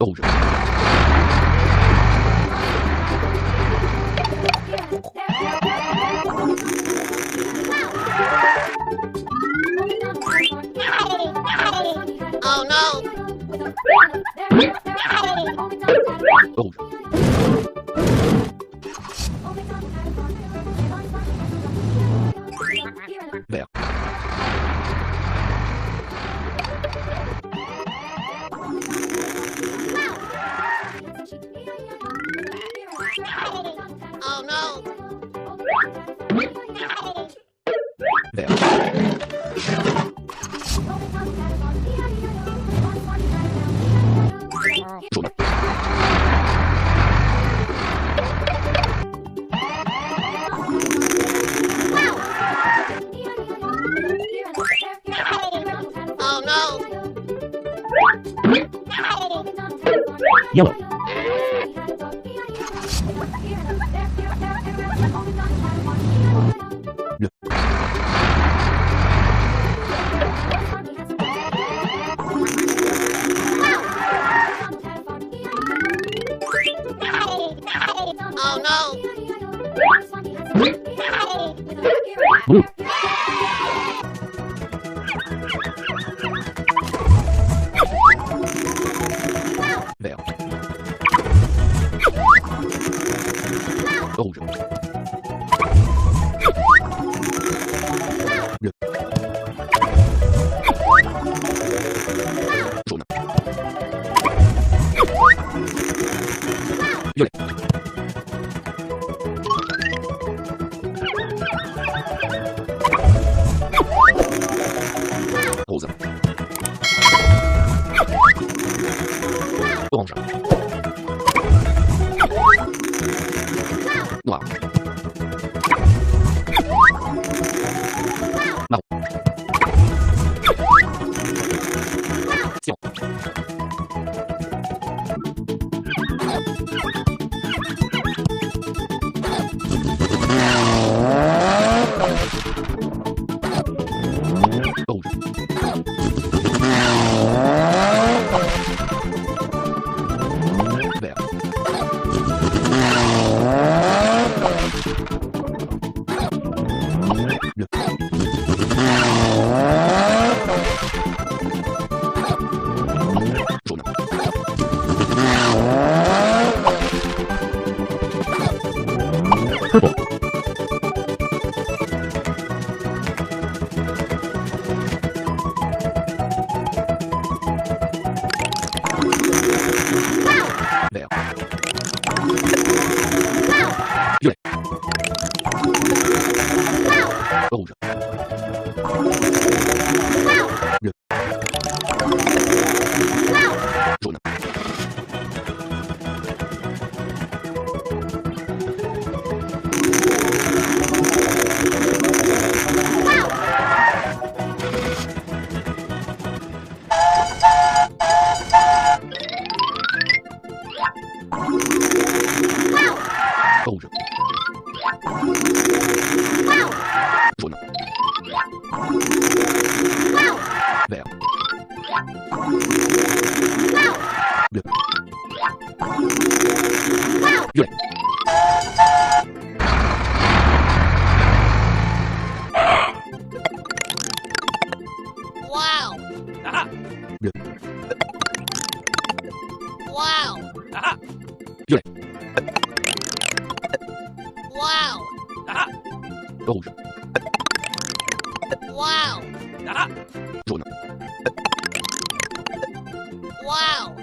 Rouge. Oh no! Rouge. Vert. Oh no! Vert. Jaune. Oh no! Yellow. Bleu. Oh no! Blue. Vert. Rouge. Bleu. Jaune. Violet. Rose. Orange. Noir. Marron. Cyan. Rouge. Vert. Bleu. Jaune. Purple. Vert. Violet. Rouge. Bleu. Jaune. Rouge. Jaune. Vert. Bleu. Violet. Wow! Bleu. Wow! Violet. Wow! Rouge. Wow! Jaune. Wow!